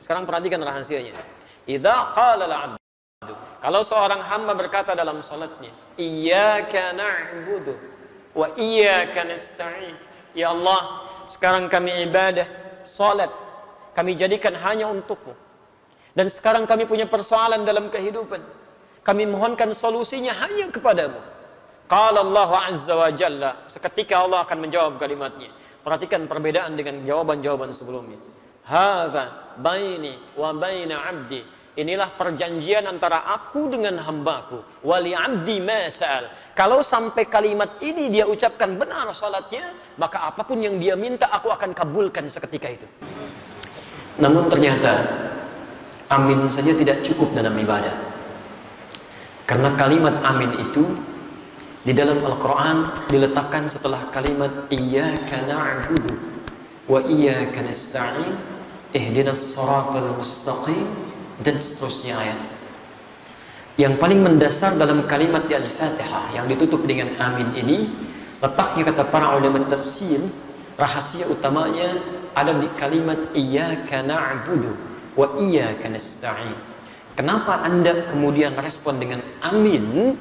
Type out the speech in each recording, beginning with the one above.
Sekarang perhatikan rahasianya. Idza qala al-'abdu, kalau seorang hamba berkata dalam salatnya, iyyaka na'budu wa iyyaka nasta'in. Ya Allah, sekarang kami ibadah, salat kami jadikan hanya untukmu. Dan sekarang kami punya persoalan dalam kehidupan. Kami mohonkan solusinya hanya kepadamu. Qala Allah Azza wa Jalla, seketika Allah akan menjawab kalimatnya. Perhatikan perbedaan dengan jawaban-jawaban sebelumnya. Hadza baini wa baina 'abdi. Inilah perjanjian antara aku dengan hambaku. Wali 'abdi ma sa'al. Kalau sampai kalimat ini dia ucapkan benar salatnya, maka apapun yang dia minta aku akan kabulkan seketika itu. Namun ternyata amin saja tidak cukup dalam ibadah. Karena kalimat amin itu di dalam Al-Quran diletakkan setelah kalimat iyyaka na'budu wa iyyaka nasta'in ihdinas siratal mustaqim dan seterusnya ayat. Yang paling mendasar dalam kalimat di Al-Fatihah yang ditutup dengan amin ini, letaknya kata para ulama tafsir, rahasia utamanya ada di kalimat iyyaka na'budu wa iyyaka nasta'in. Kenapa Anda kemudian respon dengan amin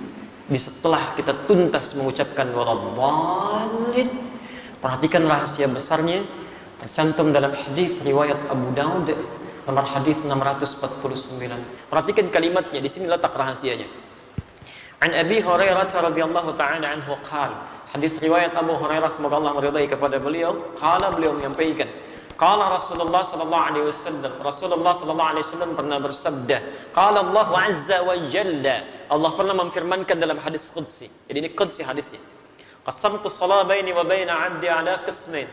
di setelah kita tuntas mengucapkan waladhdallin? Perhatikan rahasia besarnya tercantum dalam hadis riwayat Abu Daud nomor hadis 649. Perhatikan kalimatnya, di sini letak rahasianya. An Abi Hurairah radhiyallahu ta'ala anhu qala, hadis riwayat Abu Hurairah semoga Allah meridai kepada beliau, qala, beliau menyampaikan, qala Rasulullah sallallahu alaihi wasallam, Rasulullah sallallahu alaihi wasallam pernah bersabda, qala Allah azza wa jalla, Allah pernah memfirmankan dalam hadis qudsi. Jadi ini qudsi hadisnya. Qasamtu shalah baini wa baina 'abdi 'ala qismain.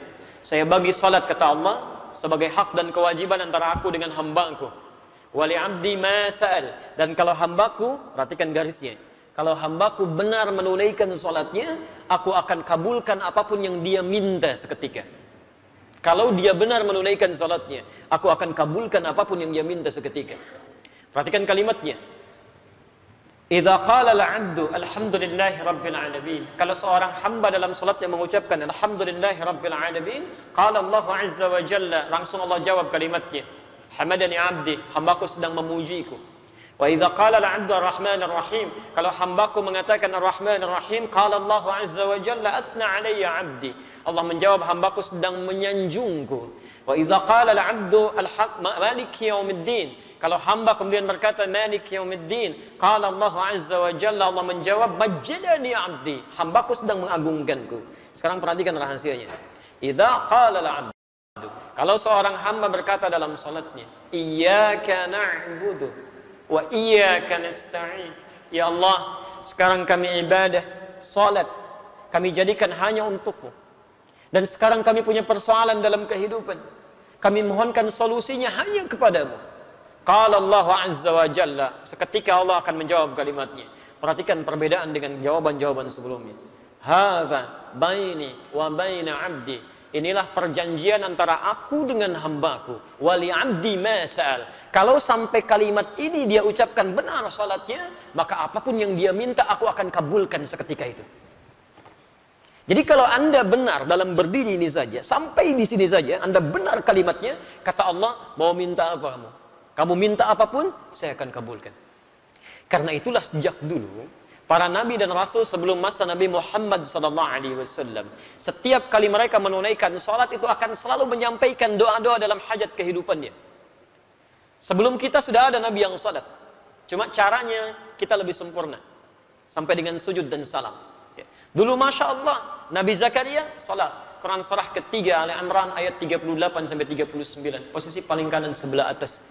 Saya bagi salat kata Allah sebagai hak dan kewajiban antara aku dengan hambaku. Wali 'abdi ma sa'al. Dan kalau hambaku, perhatikan garisnya. Kalau hambaku benar menunaikan salatnya, aku akan kabulkan apapun yang dia minta seketika. Kalau dia benar menunaikan salatnya, aku akan kabulkan apapun yang dia minta seketika. Perhatikan kalimatnya. Idza qala al-'abdu alhamdulillahi rabbil alamin. Kalau seorang hamba dalam salatnya mengucapkan alhamdulillahi rabbil alamin, qala Allah azza wa jalla, langsung Allah jawab kalimatnya. Hamadani 'abdi, hambaku sedang memujiku. Wa idza qala al-'abdu ar-rahmanir rahim, kalau hambaku mengatakan ar-rahmanir rahim, qala Allah azza wa jalla athna 'alayya 'abdi. Allah menjawab hambaku sedang menyanjungku. Wa idza qala al-'abdu maliki yaumiddin, kalau hamba kemudian berkata maliki yaumiddin, qala Allah azza wa jalla, Allah menjawab majjadani 'abdi, hambaku sedang mengagungkanku. Sekarang perhatikan rahasianya. Idza qala al-'abdu, kalau seorang hamba berkata dalam salatnya, iyyaka na'budu wa iyyaka nasta'in. Ya Allah, sekarang kami ibadah, salat kami jadikan hanya untukmu. Dan sekarang kami punya persoalan dalam kehidupan. Kami mohonkan solusinya hanya kepadamu. Qala Allah azza wa jalla, seketika Allah akan menjawab kalimatnya. Perhatikan perbedaan dengan jawaban-jawaban sebelumnya. Hadza baini wa baina 'abdi. Inilah perjanjian antara aku dengan hambaku. Wali 'abdi ma sa'al. Kalau sampai kalimat ini dia ucapkan benar salatnya, maka apapun yang dia minta aku akan kabulkan seketika itu. Jadi kalau Anda benar dalam berdiri ini saja, sampai di sini saja Anda benar kalimatnya, kata Allah, mau minta apa kamu? Kamu minta apapun, saya akan kabulkan. Karena itulah sejak dulu para nabi dan rasul sebelum masa Nabi Muhammad SAW, setiap kali mereka menunaikan salat itu akan selalu menyampaikan doa-doa dalam hajat kehidupannya. Sebelum kita sudah ada nabi yang salat, cuma caranya kita lebih sempurna, sampai dengan sujud dan salam. Dulu Masya Allah, Nabi Zakaria salat, Quran surah ketiga Ali Imran ayat 38 sampai 39, posisi paling kanan sebelah atas.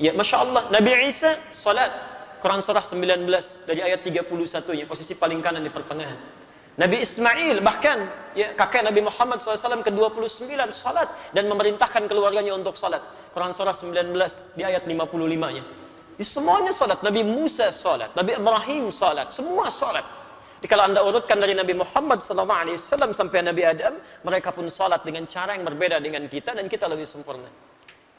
Ya, Masya Allah, Nabi Isa salat, Quran surah 19 dari ayat 31-nya, posisi paling kanan di pertengahan. Nabi Ismail bahkan ya, kakek Nabi Muhammad SAW ke-29 salat dan memerintahkan keluarganya untuk salat. Quran surah 19 di ayat 55-nya. Semuanya salat. Nabi Musa salat, Nabi Ibrahim salat, semua salat. Jadi kalau Anda urutkan dari Nabi Muhammad SAW sampai Nabi Adam, mereka pun salat dengan cara yang berbeda dengan kita dan kita lebih sempurna.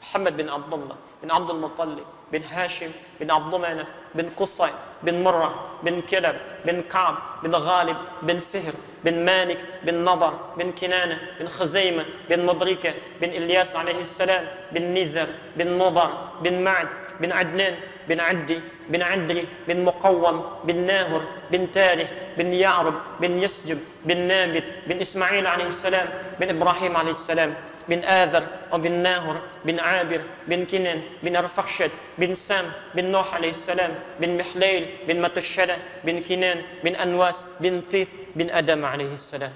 Muhammad bin Abdullah bin Abdul Muttalib bin Hashim bin Abdul Manaf bin Qusay bin Murrah bin Kilab bin Ka'b bin Ghalib bin Fihr bin Malik bin Nadar bin Kinana bin Khuzaimah bin Mudrika bin Ilyas alaihi salam bin Nizar bin Mudar bin Ma'ad bin Adnan bin Addi bin Adri bin Muqawwam bin Nahur bin Talih bin Ya'rub bin Yasjub bin Nabit bin Ismail alaihi salam bin Ibrahim alaihi salam bin Adhar bin Nahur bin Abir bin Kinan bin Arfakhshad bin Sam bin Nuh alaihi salam bin Mihlail bin Matushada bin Kinan bin Anwas bin Thith bin Adam alaihi salam.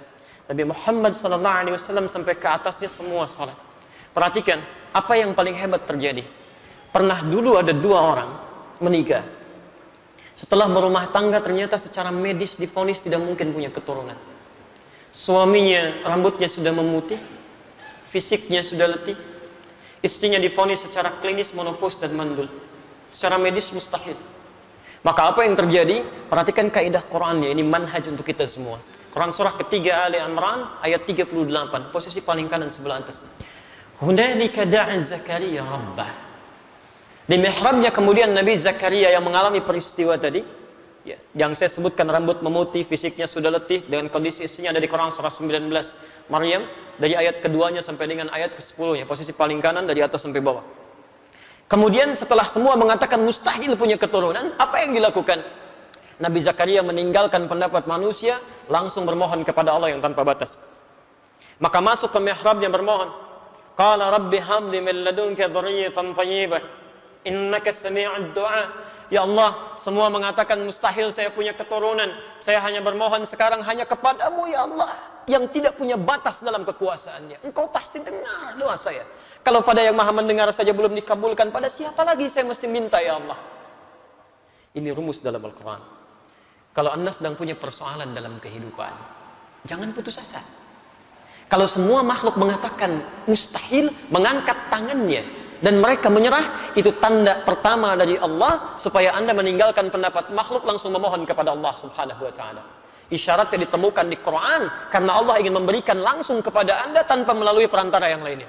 Nabi Muhammad sallallahu alaihi wasallam sampai ke atasnya semua salat. Perhatikan apa yang paling hebat terjadi. Pernah dulu ada 2 orang menikah. Setelah berumah tangga ternyata secara medis divonis tidak mungkin punya keturunan. Suaminya rambutnya sudah memutih, fisiknya sudah letih. Istrinya divonis secara klinis menopause dan mandul. Secara medis mustahil. Maka apa yang terjadi? Perhatikan kaidah Qurannya, ini manhaj untuk kita semua. Quran surah ketiga Ali Imran ayat 38, posisi paling kanan sebelah atas. Hunalika da'a Zakaria rabbah. Di mihrabnya kemudian Nabi Zakaria yang mengalami peristiwa tadi, ya, yang saya sebutkan rambut memutih, fisiknya sudah letih, dengan kondisi istrinya ada di Quran surah 19 Maryam, dari ayat keduanya sampai dengan ayat ke-10 nya, posisi paling kanan dari atas sampai bawah. Kemudian setelah semua mengatakan mustahil punya keturunan, apa yang dilakukan? Nabi Zakaria meninggalkan pendapat manusia, langsung bermohon kepada Allah yang tanpa batas. Maka masuk ke mihrabnya bermohon. Qala rabbi habli min ladunka dzurriyyatan thayyibah innaka sami'ud du'a. Ya Allah, semua mengatakan mustahil saya punya keturunan. Saya hanya bermohon sekarang hanya kepadamu ya Allah, yang tidak punya batas dalam kekuasaannya. Engkau pasti dengar doa saya. Kalau pada yang maha mendengar saja belum dikabulkan, pada siapa lagi saya mesti minta ya Allah? Ini rumus dalam Al-Quran. Kalau Anda sedang punya persoalan dalam kehidupan, jangan putus asa. Kalau semua makhluk mengatakan mustahil, mengangkat tangannya dan mereka menyerah, itu tanda pertama dari Allah supaya Anda meninggalkan pendapat makhluk, langsung memohon kepada Allah Subhanahu wa taala. Isyaratnya ditemukan di Quran karena Allah ingin memberikan langsung kepada Anda tanpa melalui perantara yang lainnya.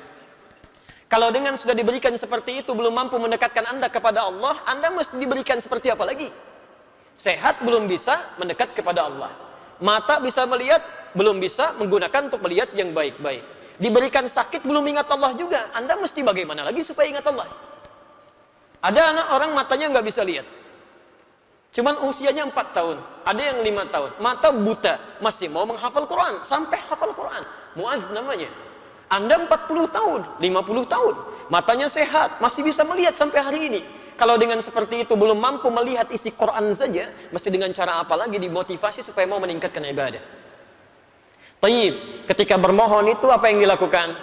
Kalau dengan sudah diberikan seperti itu belum mampu mendekatkan Anda kepada Allah, Anda mesti diberikan seperti apa lagi? Sehat belum bisa mendekat kepada Allah. Mata bisa melihat, belum bisa menggunakan untuk melihat yang baik-baik. Diberikan sakit belum ingat Allah juga. Anda mesti bagaimana lagi supaya ingat Allah? Ada anak orang matanya nggak bisa lihat, cuman usianya 4 tahun, ada yang 5 tahun, mata buta, masih mau menghafal Quran, sampai hafal Quran. Muaz namanya. Anda 40 tahun, 50 tahun, matanya sehat, masih bisa melihat sampai hari ini. Kalau dengan seperti itu belum mampu melihat isi Quran saja, mesti dengan cara apa lagi dimotivasi supaya mau meningkatkan ibadah? Tayyib, ketika bermohon itu apa yang dilakukan?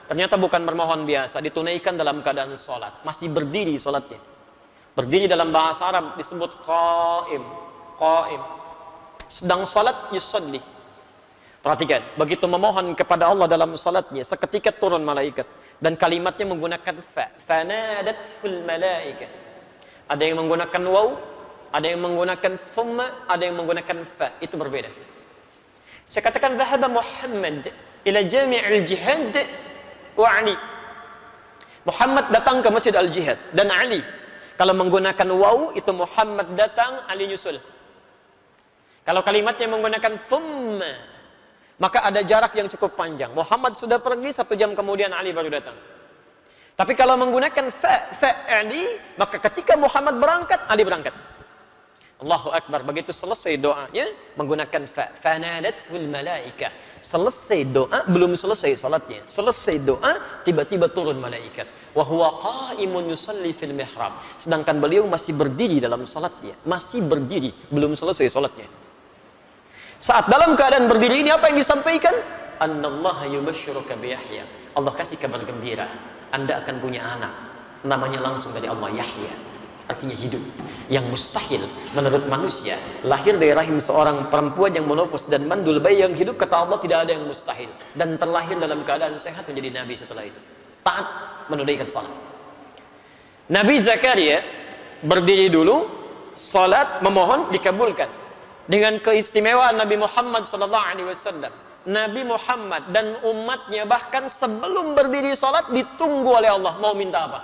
Ternyata bukan bermohon biasa, ditunaikan dalam keadaan sholat. Masih berdiri sholatnya. Berdiri dalam bahasa Arab disebut qa'im. Qa'im. Sedang sholat yusalli. Perhatikan, begitu memohon kepada Allah dalam sholatnya, seketika turun malaikat. Dan kalimatnya menggunakan fa. Fanadatul malaikat. Ada yang menggunakan waw, ada yang menggunakan thumma, ada yang menggunakan fa. Itu berbeda. Saya katakan dhahaba Muhammad ila jami'il jihad wa Ali. Muhammad datang ke Masjid Al-Jihad dan Ali. Kalau menggunakan waw itu Muhammad datang, Ali nyusul. Kalau kalimatnya menggunakan thumma, maka ada jarak yang cukup panjang. Muhammad sudah pergi, 1 jam kemudian Ali baru datang. Tapi kalau menggunakan fa Ali, maka ketika Muhammad berangkat, Ali berangkat. Allahu Akbar. Begitu selesai doanya menggunakan fa. Fanadatul malaika. Selesai doa, belum selesai salatnya. Selesai doa, tiba-tiba turun malaikat. Wa huwa qa'imun yusalli fil mihrab. Sedangkan beliau masih berdiri dalam salatnya. Masih berdiri, belum selesai salatnya. Saat dalam keadaan berdiri ini apa yang disampaikan? Annallaha yubashshiruka bi Yahya. Allah kasih kabar gembira. Anda akan punya anak. Namanya langsung dari Allah, Yahya. Artinya hidup. Yang mustahil menurut manusia, lahir dari rahim seorang perempuan yang menofus dan mandul, bayi yang hidup, kata Allah tidak ada yang mustahil. Dan terlahir dalam keadaan sehat menjadi nabi setelah itu. Taat menunaikan salat. Nabi Zakaria berdiri dulu, salat, memohon, dikabulkan. Dengan keistimewaan Nabi Muhammad SAW, Nabi Muhammad dan umatnya bahkan sebelum berdiri sholat ditunggu oleh Allah mau minta apa.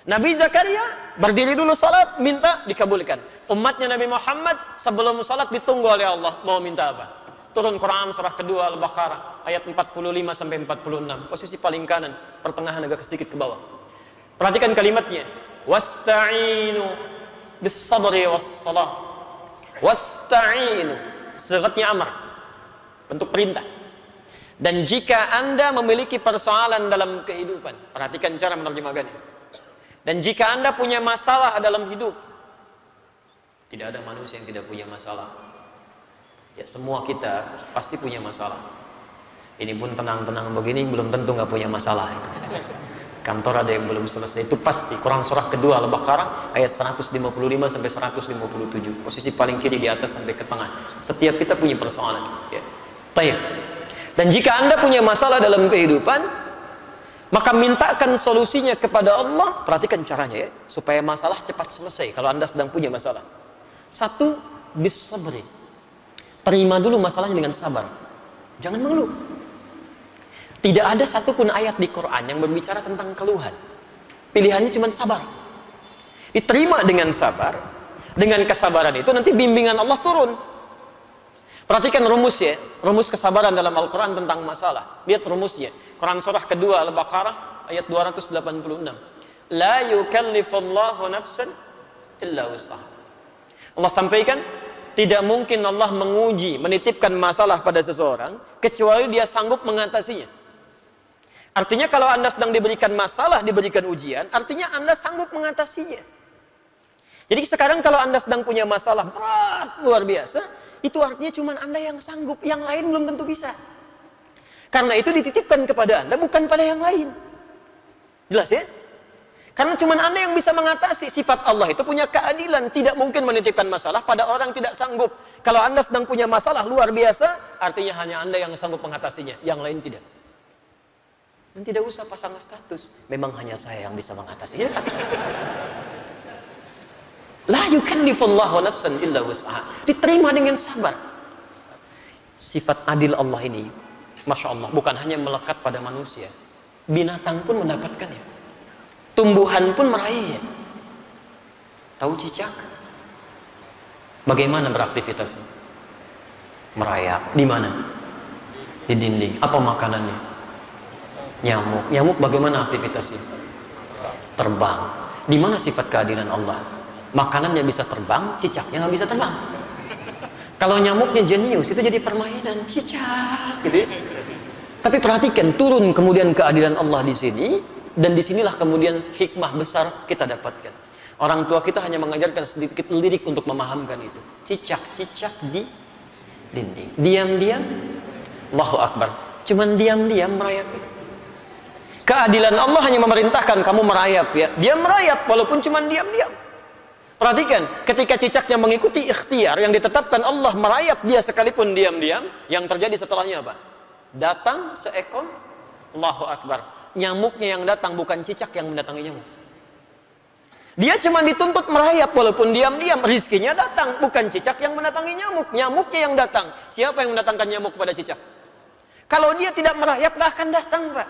Nabi Zakaria berdiri dulu sholat, minta dikabulkan. Umatnya Nabi Muhammad sebelum sholat ditunggu oleh Allah mau minta apa. Turun Quran surah kedua Al-Baqarah ayat 45 sampai 46, posisi paling kanan, pertengahan agak sedikit ke bawah. Perhatikan kalimatnya, wasta'inu bis-sabri was-salah. Wasta'inu, sigatnya amr, bentuk perintah. Dan jika Anda memiliki persoalan dalam kehidupan, perhatikan cara menerjemahkannya. Dan jika Anda punya masalah dalam hidup, tidak ada manusia yang tidak punya masalah. Ya, semua kita pasti punya masalah. Ini pun tenang-tenang begini belum tentu nggak punya masalah. Kantor ada yang belum selesai, itu pasti. Quran surah kedua Al-Baqarah ayat 155 sampai 157, posisi paling kiri di atas sampai ke tengah. Setiap kita punya persoalan. Ya. Baik. Dan jika Anda punya masalah dalam kehidupan, maka mintakan solusinya kepada Allah. Perhatikan caranya ya, supaya masalah cepat selesai. Kalau Anda sedang punya masalah, satu, bis-sabri. Terima dulu masalahnya dengan sabar. Jangan mengeluh. Tidak ada satupun ayat di Quran yang berbicara tentang keluhan. Pilihannya cuma sabar. Diterima dengan sabar. Dengan kesabaran itu nanti bimbingan Allah turun. Perhatikan rumus ya. Rumus kesabaran dalam Al-Quran tentang masalah. Lihat rumusnya. Quran surah kedua Al-Baqarah ayat 286. La yukallifullahu nafsan illa wus'aha. Allah sampaikan, tidak mungkin Allah menguji, menitipkan masalah pada seseorang kecuali dia sanggup mengatasinya. Artinya kalau Anda sedang diberikan masalah, diberikan ujian, artinya Anda sanggup mengatasinya. Jadi sekarang kalau Anda sedang punya masalah berat, luar biasa, itu artinya cuma Anda yang sanggup, yang lain belum tentu bisa. Karena itu dititipkan kepada Anda, bukan pada yang lain. Jelas ya? Karena cuma Anda yang bisa mengatasi. Sifat Allah itu punya keadilan. Tidak mungkin menitipkan masalah pada orang yang tidak sanggup. Kalau Anda sedang punya masalah luar biasa, artinya hanya Anda yang sanggup mengatasinya, yang lain tidak. Dan tidak usah pasang status, memang hanya saya yang bisa mengatasinya. La yukallifullahu nafsan illa wus'aha. Diterima dengan sabar. Sifat adil Allah ini, Masya Allah, bukan hanya melekat pada manusia. Binatang pun mendapatkannya. Tumbuhan pun meraihnya. Tahu cicak? Bagaimana beraktivitasnya? Merayap. Di mana? Di dinding. Apa makanannya? Nyamuk. Nyamuk bagaimana aktivitasnya? Terbang. Di mana sifat keadilan Allah? Makanannya bisa terbang, cicaknya nggak bisa terbang. Kalau nyamuknya jenius, itu jadi permainan cicak, gitu. Tapi perhatikan, turun kemudian keadilan Allah di sini. Dan disinilah kemudian hikmah besar kita dapatkan. Orang tua kita hanya mengajarkan sedikit lirik untuk memahamkan itu. Cicak-cicak di dinding. Diam-diam, Allahu Akbar. Cuman diam-diam merayap. Keadilan Allah hanya memerintahkan kamu merayap ya. Dia merayap walaupun cuman diam-diam. Perhatikan, ketika cicaknya mengikuti ikhtiar yang ditetapkan Allah, merayap dia sekalipun diam-diam, yang terjadi setelahnya apa? Datang seekor, Allahu Akbar. Nyamuknya yang datang, bukan cicak yang mendatangi nyamuk. Dia cuma dituntut merayap walaupun diam-diam. Rizkinya datang, bukan cicak yang mendatangi nyamuk. Nyamuknya yang datang. Siapa yang mendatangkan nyamuk kepada cicak? Kalau dia tidak merayap, gak akan datang, Pak.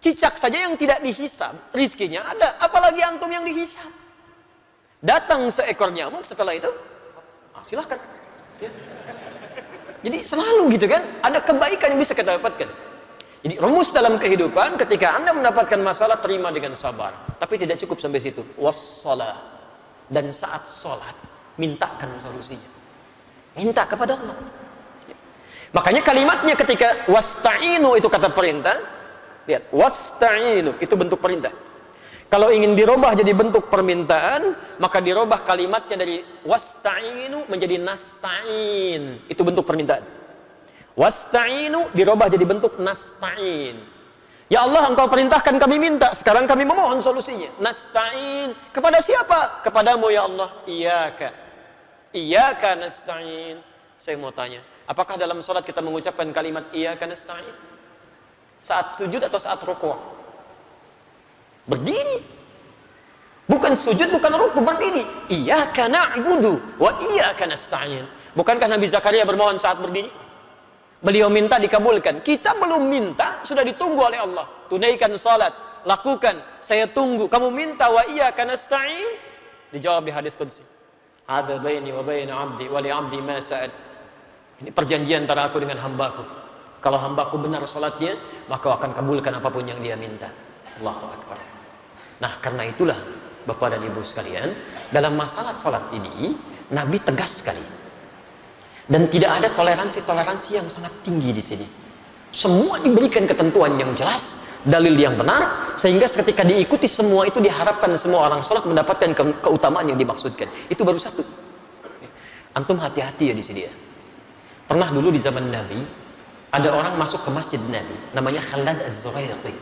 Cicak saja yang tidak dihisab, rizkinya ada. Apalagi antum yang dihisab. Datang seekor nyamuk, setelah itu silahkan ya. Jadi selalu gitu kan, ada kebaikan yang bisa kita dapatkan. Jadi rumus dalam kehidupan, ketika Anda mendapatkan masalah, terima dengan sabar. Tapi tidak cukup sampai situ. Wassalah. Dan saat sholat, mintakan solusinya. Minta kepada Allah. Makanya kalimatnya ketika wasta'inu itu kata perintah. Lihat, wasta'inu itu bentuk perintah. Kalau ingin dirubah jadi bentuk permintaan, maka dirubah kalimatnya dari wasta'inu menjadi nasta'in. Itu bentuk permintaan. Wasta'inu dirubah jadi bentuk nasta'in. Ya Allah, engkau perintahkan kami minta, sekarang kami memohon solusinya. Nasta'in. Kepada siapa? Kepadamu ya Allah. Iyyaka nasta'in. Saya mau tanya, apakah dalam sholat kita mengucapkan kalimat iyyaka nasta'in? Saat sujud atau saat rukuk? Berdiri. Bukan sujud, bukan rukuk, berdiri. Iyyaka na'budu wa iyyaka nasta'in. Bukankah Nabi Zakaria bermohon saat berdiri? Beliau minta dikabulkan. Kita belum minta, sudah ditunggu oleh Allah. Tunaikan salat, lakukan, saya tunggu. Kamu minta wa iyyaka nasta'in, dijawab di hadis qudsi. Hadza baini wa baina 'abdi wa li 'abdi ma sa'ad. Ini perjanjian antara aku dengan hambaku. Kalau hambaku benar salatnya, maka akan kabulkan apapun yang dia minta. Allahu akbar. Nah, karena itulah Bapak dan Ibu sekalian, dalam masalah salat ini Nabi tegas sekali. Dan tidak ada toleransi yang sangat tinggi di sini. Semua diberikan ketentuan yang jelas, dalil yang benar, sehingga ketika diikuti semua itu diharapkan semua orang salat mendapatkan keutamaan yang dimaksudkan. Itu baru satu. Antum hati-hati ya di sini ya. Pernah dulu di zaman Nabi, ada orang masuk ke masjid Nabi, namanya Khalad Az-Zuraiqi.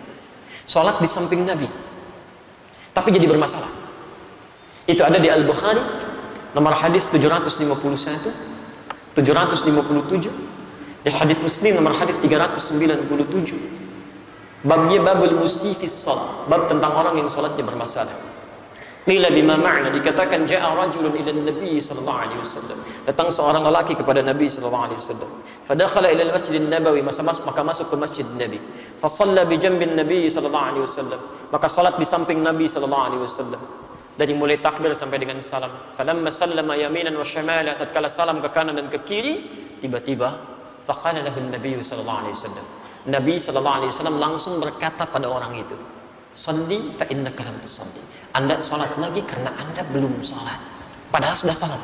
Salat di samping Nabi. Tapi jadi bermasalah. Itu ada di Al-Bukhari, nomor hadis 751, 757, di hadis Muslim nomor hadis 397. Babnya babul musifis salat, bab tentang orang yang salatnya bermasalah. Qila bima ma'na, dikatakan ja'a rajulun ila Nabi sallallahu alaihi wasallam. Datang seorang lelaki kepada Nabi sallallahu alaihi wasallam. Fadakhala ila al-Masjid an-Nabawi, maka masuk ke Masjid Nabi. Fa shalla bi janbin Nabi sallallahu alaihi wasallam. Maka salat di samping Nabi sallallahu alaihi wasallam. Dari mulai takbir sampai dengan salam. Falamma sallama yaminan wa shimala, tatkala salam ke kanan dan ke kiri, tiba-tiba faqala lahu an-nabiy sallallahu alaihi wasallam. Nabi sallallahu alaihi wasallam langsung berkata pada orang itu, "Shalli fa innaka lam tusalli." Anda salat lagi karena Anda belum salat. Padahal sudah salat.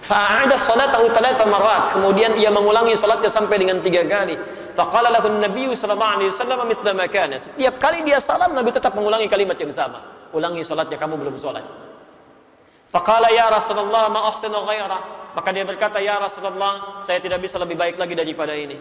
Fa'ada salatahu 3 marrat. Kemudian ia mengulangi salatnya sampai dengan 3 kali. Faqala lahu an-nabiy sallallahu alaihi wasallam mithla ma kana. Setiap kali dia salam, Nabi tetap mengulangi kalimat yang sama. Ulangi salatnya, kamu belum salat. Faqala ya Rasulullah ma ahsinu ghairah. Maka dia berkata, ya Rasulullah, saya tidak bisa lebih baik lagi daripada ini.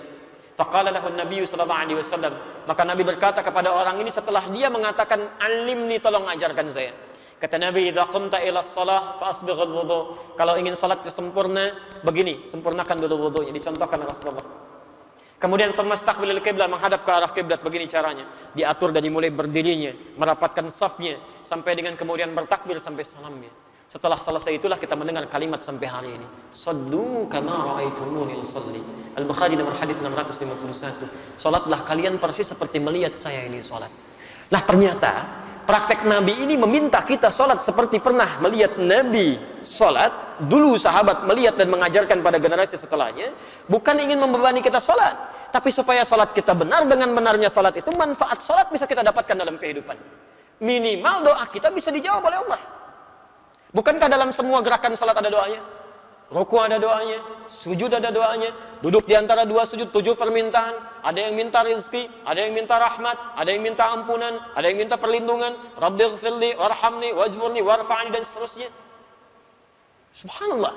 Faqala lahu an-nabiy sallallahu alaihi wasallam. Maka Nabi berkata kepada orang ini setelah dia mengatakan, "Alimni, tolong ajarkan saya." Kata Nabi, "Idza qumta ila shalah fa asbighul wudu." Kalau ingin salatnya sempurna, begini, sempurnakan dulu wudunya, dicontohkan Rasulullah. Kemudian famastaqbilil qiblah, menghadap ke arah kiblat, begini caranya. Diatur dari mulai berdirinya, merapatkan safnya, sampai dengan kemudian bertakbir sampai salamnya. Setelah selesai itulah kita mendengar kalimat sampai hari ini. Sallu kama ra'aitumuni usalli. Al-Bukhari nomor hadis 651. Salatlah kalian persis seperti melihat saya ini salat. Nah, ternyata praktek Nabi ini meminta kita salat seperti pernah melihat Nabi salat. Dulu sahabat melihat dan mengajarkan pada generasi setelahnya, bukan ingin membebani kita salat, tapi supaya salat kita benar. Dengan benarnya salat itu, manfaat salat bisa kita dapatkan dalam kehidupan. Minimal doa kita bisa dijawab oleh Allah. Bukankah dalam semua gerakan salat ada doanya? Ruku ada doanya, sujud ada doanya, duduk di antara 2 sujud 7 permintaan, ada yang minta rezeki, ada yang minta rahmat, ada yang minta ampunan, ada yang minta perlindungan, Rabbighfirli warhamni wajburni warfa'ni, dan seterusnya. Subhanallah.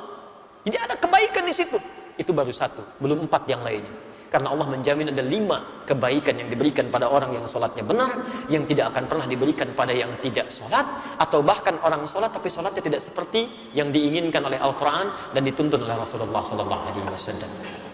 Jadi ada kebaikan di situ. Itu baru 1, belum 4 yang lainnya. Karena Allah menjamin ada 5 kebaikan yang diberikan pada orang yang sholatnya benar, yang tidak akan pernah diberikan pada yang tidak sholat, atau bahkan orang sholat tapi sholatnya tidak seperti yang diinginkan oleh Al-Quran dan dituntun oleh Rasulullah SAW.